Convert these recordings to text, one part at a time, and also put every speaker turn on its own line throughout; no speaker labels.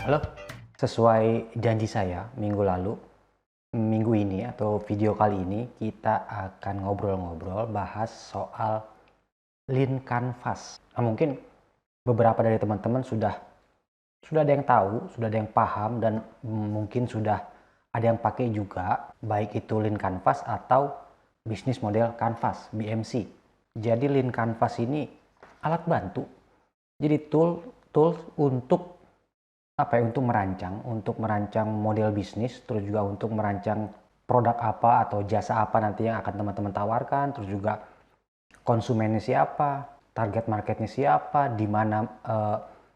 Halo, sesuai janji saya minggu lalu, minggu ini atau video kali ini kita akan ngobrol-ngobrol bahas soal Lean Canvas. Nah, mungkin beberapa dari teman-teman sudah ada yang tahu, sudah ada yang paham dan mungkin sudah ada yang pakai juga, baik itu Lean Canvas atau bisnis model Canvas, BMC. Jadi Lean Canvas ini alat bantu. Jadi tools untuk untuk merancang model bisnis, terus juga untuk merancang produk apa atau jasa apa nanti yang akan teman-teman tawarkan, terus juga konsumennya siapa, target marketnya siapa, di mana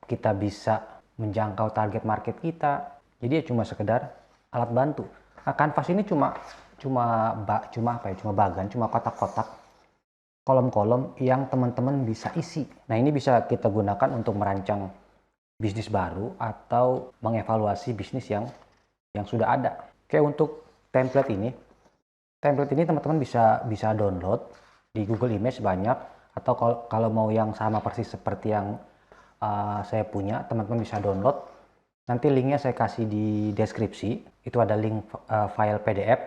kita bisa menjangkau target market kita. Jadi ya cuma sekedar alat bantu. Nah, Canvas ini cuma bagan, cuma kotak-kotak, kolom-kolom yang teman-teman bisa isi. Nah, ini bisa kita gunakan untuk merancang bisnis baru atau mengevaluasi bisnis yang sudah ada. Oke, untuk template ini teman-teman bisa download di Google Image banyak, atau kalau mau yang sama persis seperti yang saya punya, teman-teman bisa download. Nanti linknya saya kasih di deskripsi. Itu ada link file PDF.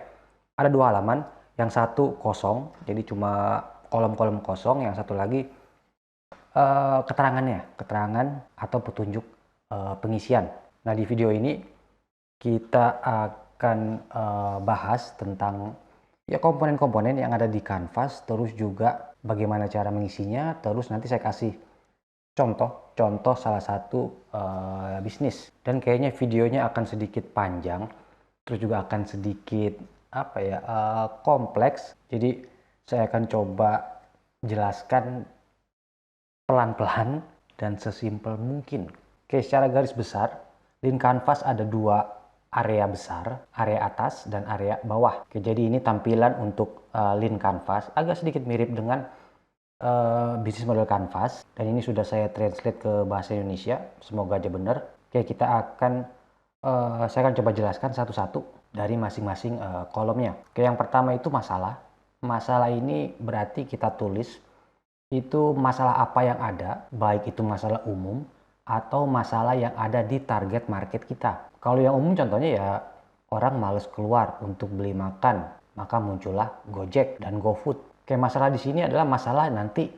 Ada 2 halaman, yang satu kosong, jadi cuma kolom-kolom kosong, yang satu lagi keterangan atau petunjuk pengisian. Nah, di video ini kita akan bahas tentang ya komponen-komponen yang ada di Canvas, terus juga bagaimana cara mengisinya, terus nanti saya kasih contoh salah satu bisnis. Dan kayaknya videonya akan sedikit panjang, terus juga akan sedikit kompleks. Jadi saya akan coba jelaskan pelan-pelan dan sesimpel mungkin. Oke, secara garis besar, Lean Canvas ada 2 area besar, area atas dan area bawah. Oke, jadi ini tampilan untuk Lean Canvas, agak sedikit mirip dengan bisnis model Canvas, dan ini sudah saya translate ke bahasa Indonesia, semoga aja benar. Oke, saya akan coba jelaskan satu-satu dari masing-masing kolomnya. Oke, yang pertama itu masalah. Masalah ini berarti kita tulis itu masalah apa yang ada, baik itu masalah umum atau masalah yang ada di target market kita. Kalau yang umum contohnya ya orang males keluar untuk beli makan, maka muncullah Gojek dan GoFood. Kayak masalah di sini adalah masalah nanti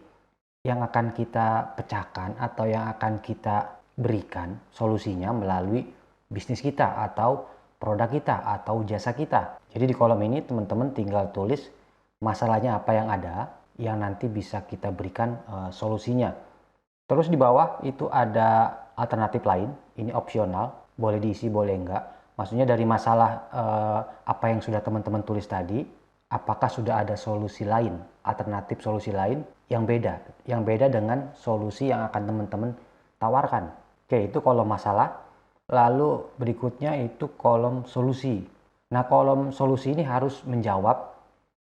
yang akan kita pecahkan atau yang akan kita berikan solusinya melalui bisnis kita atau produk kita atau jasa kita. Jadi di kolom ini teman-teman tinggal tulis masalahnya apa yang ada, yang nanti bisa kita berikan solusinya. Terus di bawah itu ada alternatif lain, ini opsional, boleh diisi boleh enggak. Maksudnya dari masalah apa yang sudah teman-teman tulis tadi, apakah sudah ada solusi lain, alternatif solusi lain yang beda dengan solusi yang akan teman-teman tawarkan. Oke, itu kolom masalah. Lalu berikutnya itu kolom solusi. Nah, kolom solusi ini harus menjawab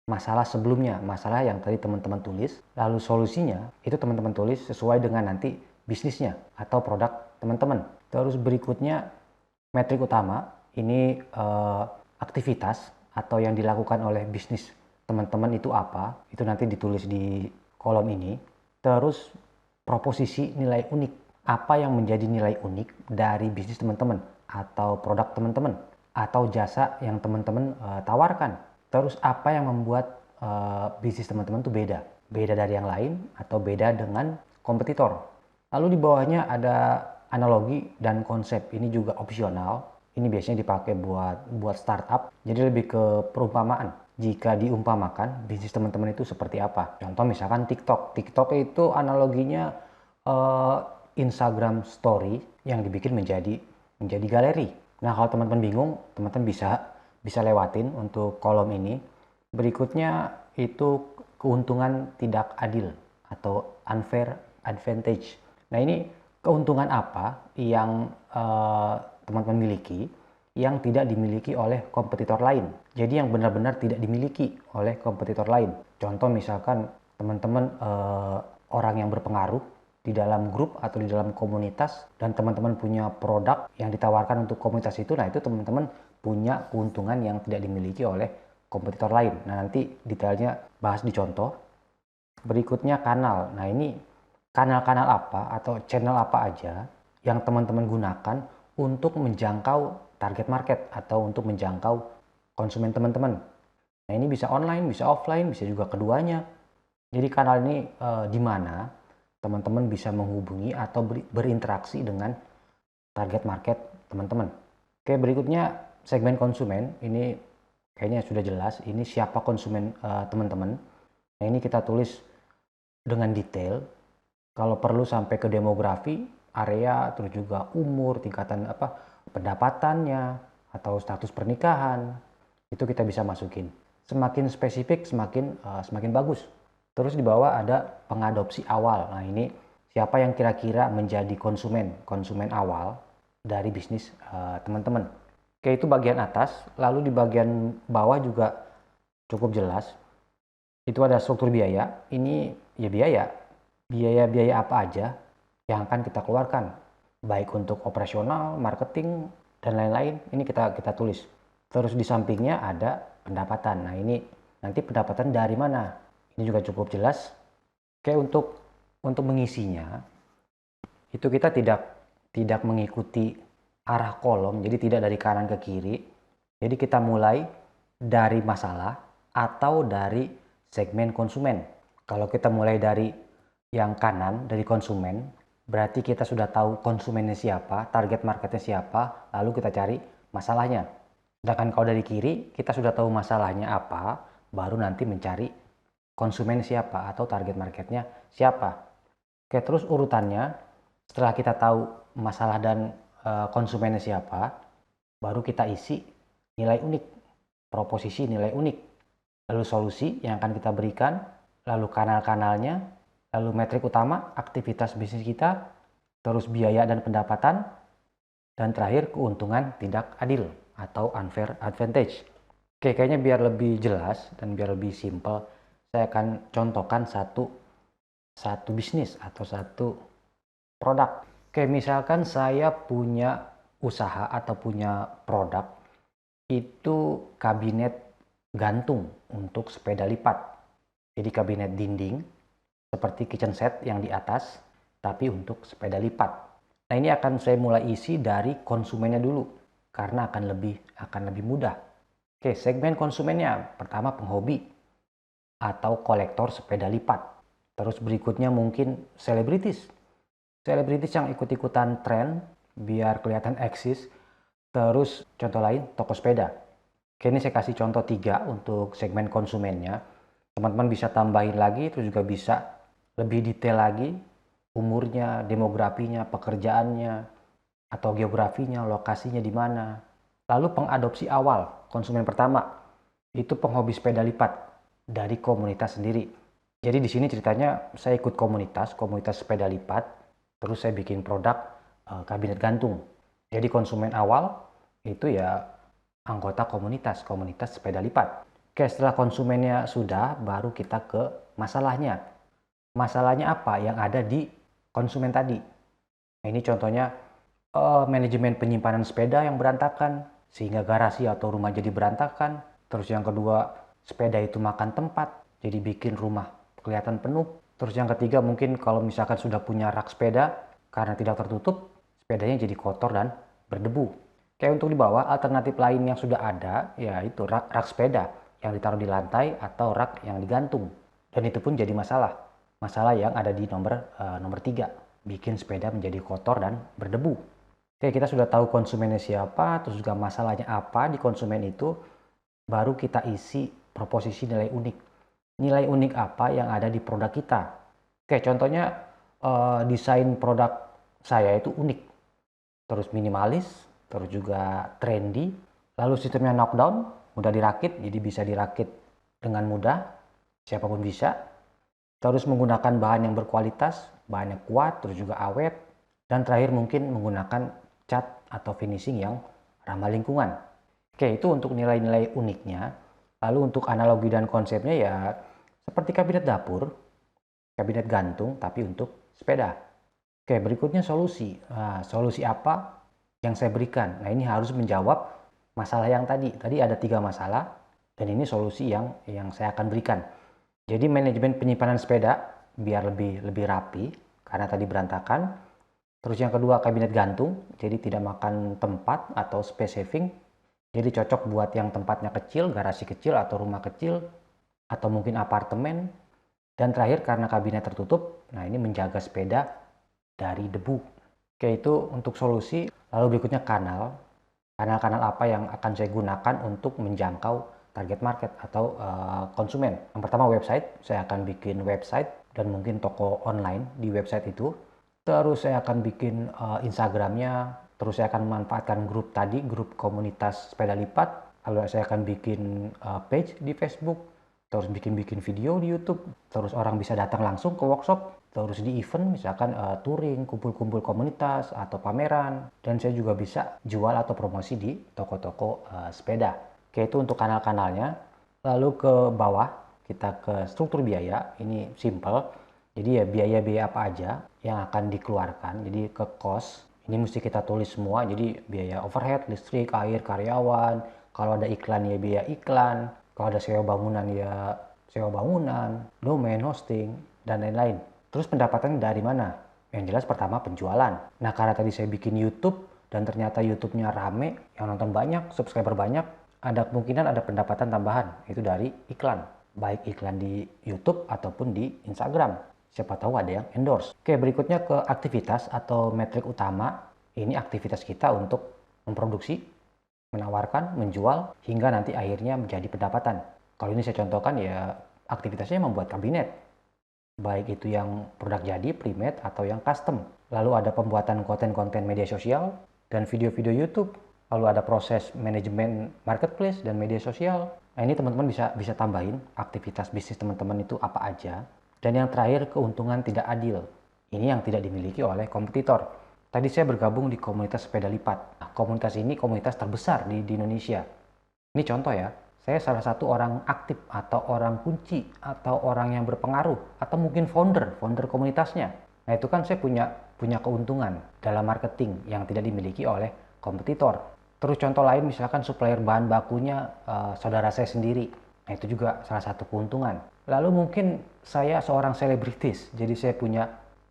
masalah sebelumnya, masalah yang tadi teman-teman tulis, lalu solusinya itu teman-teman tulis sesuai dengan nanti bisnisnya atau produk teman-teman. Terus berikutnya metrik utama, ini aktivitas atau yang dilakukan oleh bisnis teman-teman itu apa, itu nanti ditulis di kolom ini. Terus proposisi nilai unik, apa yang menjadi nilai unik dari bisnis teman-teman atau produk teman-teman atau jasa yang teman-teman tawarkan. Terus apa yang membuat bisnis teman-teman tuh beda dari yang lain atau beda dengan kompetitor. Lalu di bawahnya ada analogi dan konsep, ini juga opsional. Ini biasanya dipakai buat startup, jadi lebih ke perumpamaan. Jika diumpamakan bisnis teman-teman itu seperti apa. Contoh misalkan TikTok. TikTok itu analoginya Instagram Story yang dibikin menjadi galeri. Nah, kalau teman-teman bingung, teman-teman bisa lewatin untuk kolom ini. Berikutnya itu keuntungan tidak adil atau unfair advantage. Nah, ini keuntungan apa yang teman-teman miliki yang tidak dimiliki oleh kompetitor lain. Jadi yang benar-benar tidak dimiliki oleh kompetitor lain. Contoh misalkan teman-teman orang yang berpengaruh di dalam grup atau di dalam komunitas, dan teman-teman punya produk yang ditawarkan untuk komunitas itu, nah itu teman-teman punya keuntungan yang tidak dimiliki oleh kompetitor lain. Nah, nanti detailnya bahas di contoh. Berikutnya kanal. Nah, ini kanal-kanal apa atau channel apa aja yang teman-teman gunakan untuk menjangkau target market atau untuk menjangkau konsumen teman-teman. Nah, ini bisa online, bisa offline, bisa juga keduanya. Jadi kanal ini di mana teman-teman bisa menghubungi atau berinteraksi dengan target market teman-teman. Oke, berikutnya segmen konsumen. Ini kayaknya sudah jelas, ini siapa konsumen teman-teman. Nah, ini kita tulis dengan detail, kalau perlu sampai ke demografi, area, terus juga umur, tingkatan pendapatannya, atau status pernikahan, itu kita bisa masukin. Semakin spesifik, semakin bagus. Terus di bawah ada pengadopsi awal. Nah, ini siapa yang kira-kira menjadi konsumen awal dari bisnis teman-teman. Oke, itu bagian atas. Lalu di bagian bawah juga cukup jelas. Itu ada struktur biaya. Ini ya biaya apa aja yang akan kita keluarkan, baik untuk operasional, marketing, dan lain-lain. Ini kita tulis. Terus di sampingnya ada pendapatan. Nah, ini nanti pendapatan dari mana? Ini juga cukup jelas. Oke, untuk mengisinya itu kita tidak mengikuti arah kolom, jadi tidak dari kanan ke kiri. Jadi kita mulai dari masalah atau dari segmen konsumen. Kalau kita mulai dari yang kanan, dari konsumen, berarti kita sudah tahu konsumennya siapa, target marketnya siapa, lalu kita cari masalahnya. Sedangkan kalau dari kiri, kita sudah tahu masalahnya apa, baru nanti mencari konsumen siapa atau target marketnya siapa. Oke, terus urutannya, setelah kita tahu masalah dan konsumennya siapa, baru kita isi nilai unik, proposisi nilai unik, lalu solusi yang akan kita berikan, lalu kanal-kanalnya, lalu metrik utama, aktivitas bisnis kita, terus biaya dan pendapatan, dan terakhir keuntungan tidak adil atau unfair advantage. Oke, kayaknya biar lebih jelas dan biar lebih simple, saya akan contohkan satu bisnis atau satu produk. Oke, misalkan saya punya usaha atau punya produk, itu kabinet gantung untuk sepeda lipat. Jadi kabinet dinding seperti kitchen set yang di atas, tapi untuk sepeda lipat. Nah, ini akan saya mulai isi dari konsumennya dulu karena akan lebih mudah. Oke, segmen konsumennya pertama penghobi atau kolektor sepeda lipat. Terus berikutnya mungkin selebritis. Selebritis yang ikut-ikutan tren biar kelihatan eksis. Terus contoh lain toko sepeda. Oke, ini saya kasih contoh 3 untuk segmen konsumennya. Teman-teman bisa tambahin lagi, terus juga bisa lebih detail lagi, umurnya, demografinya, pekerjaannya, atau geografinya, lokasinya di mana. Lalu pengadopsi awal, konsumen pertama, itu penghobi sepeda lipat dari komunitas sendiri. Jadi di sini ceritanya saya ikut komunitas sepeda lipat, terus saya bikin produk kabinet gantung. Jadi konsumen awal itu ya anggota komunitas sepeda lipat. Oke, setelah konsumennya sudah, baru kita ke masalahnya. Masalahnya apa yang ada di konsumen tadi? Nah, ini contohnya manajemen penyimpanan sepeda yang berantakan, sehingga garasi atau rumah jadi berantakan. Terus yang kedua, sepeda itu makan tempat, jadi bikin rumah kelihatan penuh. Terus yang ketiga, mungkin kalau misalkan sudah punya rak sepeda, karena tidak tertutup, sepedanya jadi kotor dan berdebu. Kayak untuk di bawah, alternatif lain yang sudah ada, yaitu rak sepeda yang ditaruh di lantai atau rak yang digantung. Dan itu pun jadi masalah. Masalah yang ada di nomor 3, bikin sepeda menjadi kotor dan berdebu. Oke, kita sudah tahu konsumennya siapa, terus juga masalahnya apa di konsumen itu, baru kita isi proposisi nilai unik. Nilai unik apa yang ada di produk kita. Oke, contohnya desain produk saya itu unik, terus minimalis, terus juga trendy, lalu sistemnya knockdown, mudah dirakit, jadi bisa dirakit dengan mudah, siapapun bisa. Terus menggunakan bahan yang berkualitas, bahan yang kuat, terus juga awet, dan terakhir mungkin menggunakan cat atau finishing yang ramah lingkungan. Oke, itu untuk nilai-nilai uniknya. Lalu untuk analogi dan konsepnya ya seperti kabinet dapur, kabinet gantung, tapi untuk sepeda. Oke, berikutnya solusi. Nah, solusi apa yang saya berikan? Nah, ini harus menjawab masalah yang tadi. Tadi ada 3 masalah, dan ini solusi yang saya akan berikan. Jadi manajemen penyimpanan sepeda biar lebih rapi, karena tadi berantakan. Terus yang kedua, kabinet gantung, jadi tidak makan tempat atau space saving. Jadi cocok buat yang tempatnya kecil, garasi kecil atau rumah kecil, atau mungkin apartemen. Dan terakhir, karena kabinet tertutup, nah ini menjaga sepeda dari debu. Oke, itu untuk solusi. Lalu berikutnya kanal. Kanal-kanal apa yang akan saya gunakan untuk menjangkau target market atau konsumen. Yang pertama website, saya akan bikin website dan mungkin toko online di website itu. Terus saya akan bikin Instagramnya, terus saya akan memanfaatkan grup tadi, grup komunitas sepeda lipat. Lalu saya akan bikin page di Facebook, terus bikin video di YouTube, terus orang bisa datang langsung ke workshop, terus di event misalkan touring, kumpul-kumpul komunitas atau pameran, dan saya juga bisa jual atau promosi di toko-toko sepeda. Oke, itu untuk kanal-kanalnya. Lalu ke bawah kita ke struktur biaya, ini simple. Jadi ya biaya-biaya apa aja yang akan dikeluarkan, jadi ke cost. Ini mesti kita tulis semua, jadi biaya overhead, listrik, air, karyawan, kalau ada iklan ya biaya iklan, kalau ada sewa bangunan ya sewa bangunan, domain, hosting, dan lain-lain. Terus pendapatan dari mana? Yang jelas pertama penjualan. Nah karena tadi saya bikin YouTube dan ternyata YouTube-nya rame, yang nonton banyak, subscriber banyak, ada kemungkinan ada pendapatan tambahan, itu dari iklan. Baik iklan di YouTube ataupun di Instagram. Siapa tahu ada yang endorse. Oke, berikutnya ke aktivitas atau metrik utama. Ini aktivitas kita untuk memproduksi, menawarkan, menjual, hingga nanti akhirnya menjadi pendapatan. Kalau ini saya contohkan ya aktivitasnya membuat kabinet. Baik itu yang produk jadi, pre-made, atau yang custom. Lalu ada pembuatan konten-konten media sosial dan video-video YouTube. Lalu ada proses manajemen marketplace dan media sosial. Nah ini teman-teman bisa tambahin aktivitas bisnis teman-teman itu apa aja. Dan yang terakhir, keuntungan tidak adil. Ini yang tidak dimiliki oleh kompetitor. Tadi saya bergabung di komunitas sepeda lipat. Nah, komunitas ini komunitas terbesar di Indonesia. Ini contoh ya, saya salah satu orang aktif atau orang kunci atau orang yang berpengaruh atau mungkin founder komunitasnya. Nah itu kan saya punya keuntungan dalam marketing yang tidak dimiliki oleh kompetitor. Terus contoh lain misalkan supplier bahan bakunya saudara saya sendiri. Nah itu juga salah satu keuntungan. Lalu mungkin saya seorang selebritis, jadi saya punya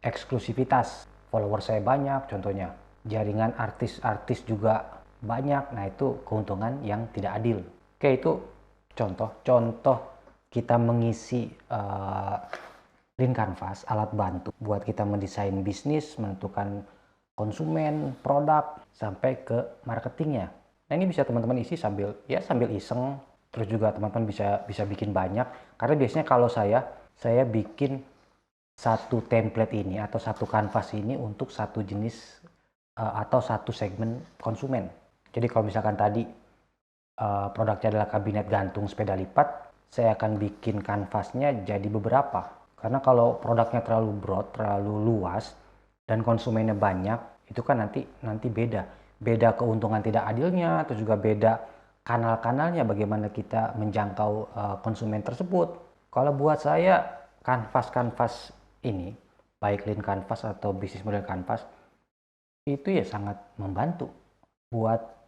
eksklusivitas. Follower saya banyak contohnya. Jaringan artis-artis juga banyak. Nah itu keuntungan yang tidak adil. Oke, itu contoh kita mengisi lean canvas, alat bantu buat kita mendesain bisnis, menentukan konsumen, produk, sampai ke marketingnya. Nah ini bisa teman-teman isi sambil iseng. Terus juga teman-teman bisa bikin banyak. Karena biasanya kalau saya bikin satu template ini atau satu kanvas ini untuk satu jenis atau satu segmen konsumen. Jadi kalau misalkan tadi produknya adalah kabinet gantung sepeda lipat, saya akan bikin kanvasnya jadi beberapa. Karena kalau produknya terlalu broad, terlalu luas, dan konsumennya banyak, itu kan nanti beda keuntungan tidak adilnya, atau juga beda kanal-kanalnya bagaimana kita menjangkau konsumen tersebut. Kalau buat saya kanvas ini, baik lean canvas atau bisnis model canvas, itu ya sangat membantu buat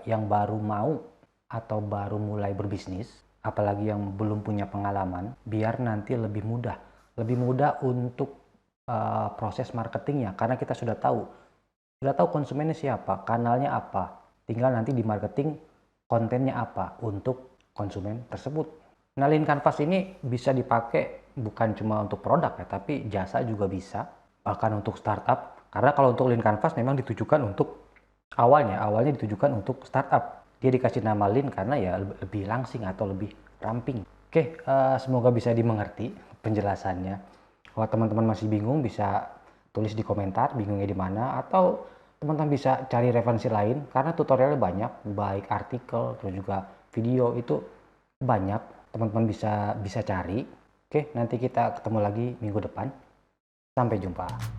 yang baru mau atau baru mulai berbisnis, apalagi yang belum punya pengalaman, biar nanti lebih mudah untuk proses marketingnya, karena kita sudah tahu konsumennya siapa, kanalnya apa, tinggal nanti di marketing kontennya apa untuk konsumen tersebut. Nah, lean canvas ini bisa dipakai bukan cuma untuk produk ya, tapi jasa juga bisa, bahkan untuk startup. Karena kalau untuk lean canvas memang ditujukan untuk awalnya ditujukan untuk startup. Dia dikasih nama lean karena ya lebih langsing atau lebih ramping. Oke, semoga bisa dimengerti penjelasannya. Kalau teman-teman masih bingung bisa tulis di komentar bingungnya di mana, atau teman-teman bisa cari referensi lain karena tutorialnya banyak, baik artikel terus juga video itu banyak, teman-teman bisa cari. Oke, nanti kita ketemu lagi minggu depan. Sampai jumpa.